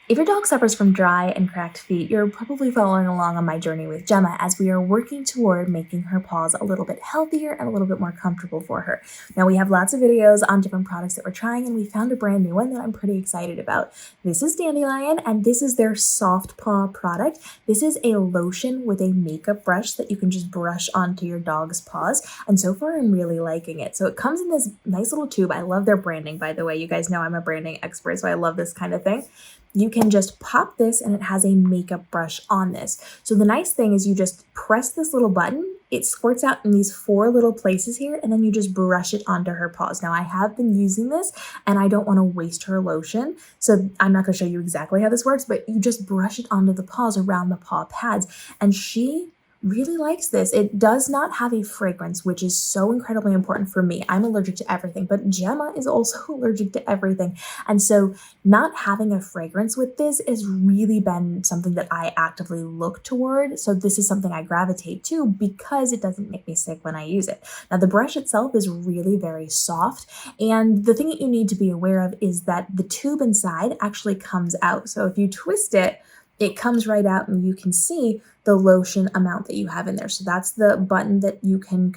If your dog suffers from dry and cracked feet, you're probably following along on my journey with Gemma as we are working toward making her paws a little bit healthier and a little bit more comfortable for her. Now, we have lots of videos on different products that we're trying, and we found a brand new one that I'm pretty excited about. This is Dandelion, and this is their Soft Paw product. This is a lotion with a makeup brush that you can just brush onto your dog's paws, and so far I'm really liking it. So it comes in this nice little tube. I love their branding, by the way. You guys know I'm a branding expert, so I love this kind of thing. You can just pop this and it has a makeup brush on this. So the nice thing is you just press this little button, it squirts out in these 4 little places here, and then you just brush it onto her paws. Now I have been using this and I don't want to waste her lotion, so I'm not going to show you exactly how this works, but you just brush it onto the paws around the paw pads, and she really likes this. It does not have a fragrance, which is so incredibly important for me. I'm allergic to everything, but Gemma is also allergic to everything. And so not having a fragrance with this has really been something that I actively look toward. So this is something I gravitate to because it doesn't make me sick when I use it. Now the brush itself is really very soft. And the thing that you need to be aware of is that the tube inside actually comes out. So if you twist it, it comes right out and you can see the lotion amount that you have in there. So that's the button that you can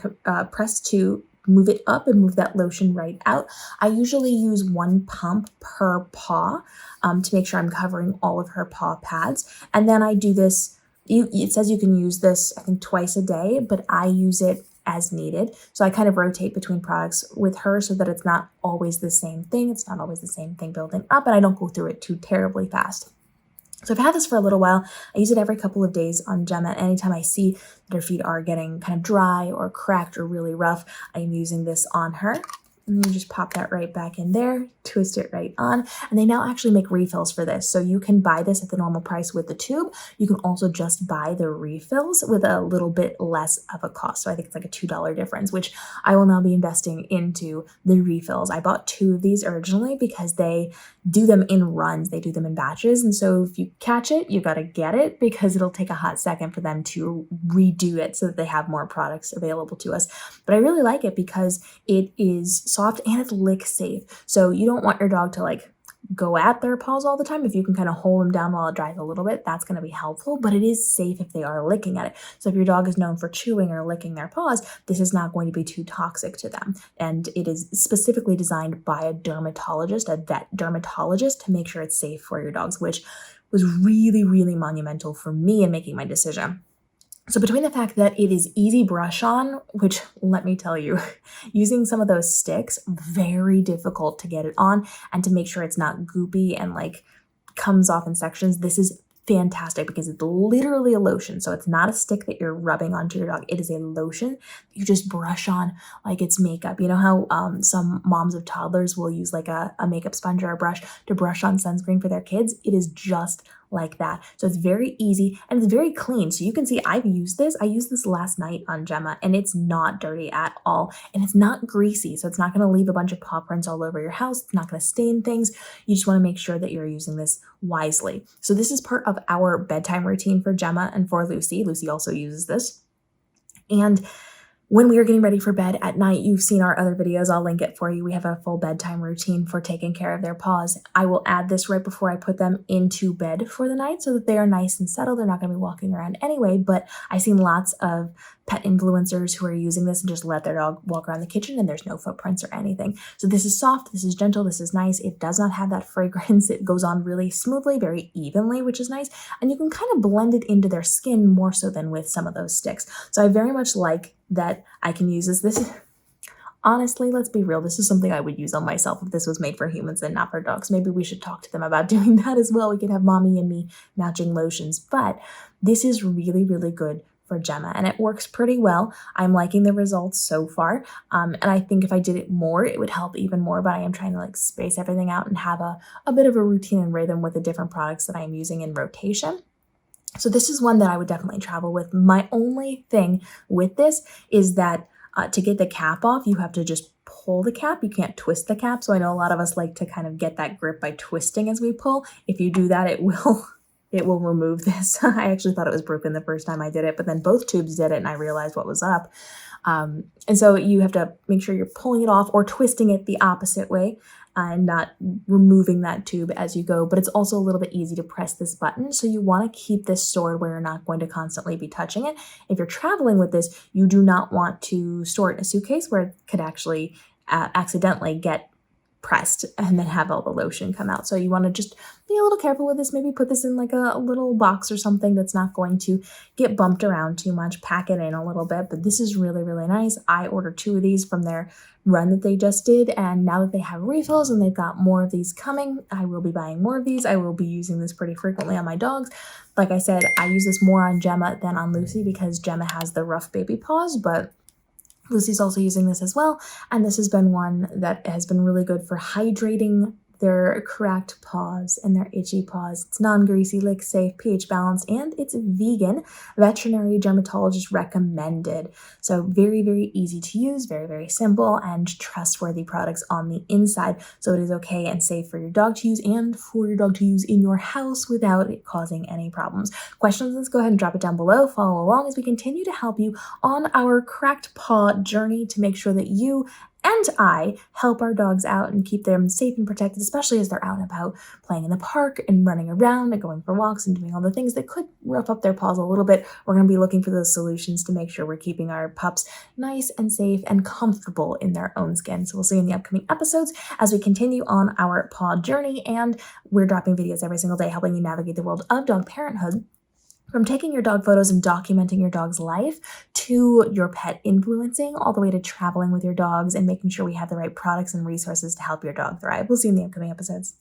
press to move it up and move that lotion right out. I usually use 1 pump per paw to make sure I'm covering all of her paw pads. And then I do this, it says you can use this, I think, twice a day, but I use it as needed. So I kind of rotate between products with her so that it's not always the same thing. It's not always the same thing building up, and I don't go through it too terribly fast. So I've had this for a little while. I use it every couple of days on Gemma. Anytime I see that her feet are getting kind of dry or cracked or really rough, I am using this on her. And you just pop that right back in there, twist it right on. And they now actually make refills for this. So you can buy this at the normal price with the tube. You can also just buy the refills with a little bit less of a cost. So I think it's like a $2 difference, which I will now be investing into the refills. I bought 2 of these originally because they do them in runs. They do them in batches. And so if you catch it, you got to get it because it'll take a hot second for them to redo it so that they have more products available to us. But I really like it because it is soft and it's lick safe. So you don't want your dog to like go at their paws all the time. If you can kind of hold them down while it dries a little bit, that's going to be helpful, but it is safe if they are licking at it. So if your dog is known for chewing or licking their paws, this is not going to be too toxic to them. And it is specifically designed by a dermatologist, a vet dermatologist, to make sure it's safe for your dogs, which was really, really monumental for me in making my decision. So between the fact that it is easy brush on, which let me tell you, using some of those sticks, very difficult to get it on and to make sure it's not goopy and like comes off in sections, this is fantastic because it's literally a lotion. So it's not a stick that you're rubbing onto your dog. It is a lotion you just brush on like it's makeup. You know how some moms of toddlers will use like a makeup sponge or a brush to brush on sunscreen for their kids? It is just like that. So it's very easy and it's very clean. So you can see I've used this. I used this last night on Gemma and it's not dirty at all. And it's not greasy. So it's not going to leave a bunch of paw prints all over your house. It's not going to stain things. You just want to make sure that you're using this wisely. So this is part of our bedtime routine for Gemma and for Lucy. Lucy also uses this. And when we are getting ready for bed at night, you've seen our other videos. I'll link it for you. We have a full bedtime routine for taking care of their paws. I will add this right before I put them into bed for the night so that they are nice and settled. They're not going to be walking around anyway, but I've seen lots of pet influencers who are using this and just let their dog walk around the kitchen and there's no footprints or anything. So this is soft, this is gentle, this is nice. It does not have that fragrance. It goes on really smoothly, very evenly, which is nice. And you can kind of blend it into their skin more so than with some of those sticks. So I very much like that I can use this. Honestly, let's be real. This is something I would use on myself if this was made for humans and not for dogs. Maybe we should talk to them about doing that as well. We could have mommy and me matching lotions, but this is really, really good for Gemma and it works pretty well. I'm liking the results so far. And I think if I did it more, it would help even more, but I am trying to like space everything out and have a bit of a routine and rhythm with the different products that I'm using in rotation. So this is one that I would definitely travel with. My only thing with this is that to get the cap off, you have to just pull the cap. You can't twist the cap. So I know a lot of us like to kind of get that grip by twisting as we pull. If you do that, it will remove this. I actually thought it was broken the first time I did it, but then both tubes did it and I realized what was up. And so you have to make sure you're pulling it off or twisting it the opposite way and not removing that tube as you go. But it's also a little bit easy to press this button. So you want to keep this stored where you're not going to constantly be touching it. If you're traveling with this, you do not want to store it in a suitcase where it could actually accidentally get pressed and then have all the lotion come out. So you want to just be a little careful with this. Maybe put this in like a little box or something that's not going to get bumped around too much. Pack it in a little bit, but this is really, really nice. I ordered 2 of these from their run that they just did, and now that they have refills and they've got more of these coming, I will be buying more of these. I will be using this pretty frequently on my dogs. Like I said, I use this more on Gemma than on Lucy because Gemma has the rough baby paws, but Lucy's also using this as well, and this has been one that has been really good for hydrating their cracked paws and their itchy paws. It's non-greasy, lick safe, pH balanced, and it's vegan, veterinary dermatologist recommended. So very, very easy to use, very, very simple, and trustworthy products on the inside. So it is okay and safe for your dog to use and for your dog to use in your house without it causing any problems. Questions? Let's go ahead and drop it down below. Follow along as we continue to help you on our cracked paw journey to make sure that you and I help our dogs out and keep them safe and protected, especially as they're out and about playing in the park and running around and going for walks and doing all the things that could rough up their paws a little bit. We're going to be looking for those solutions to make sure we're keeping our pups nice and safe and comfortable in their own skin. So we'll see you in the upcoming episodes as we continue on our paw journey, and we're dropping videos every single day helping you navigate the world of dog parenthood. From taking your dog photos and documenting your dog's life to your pet influencing, all the way to traveling with your dogs and making sure we have the right products and resources to help your dog thrive. We'll see you in the upcoming episodes.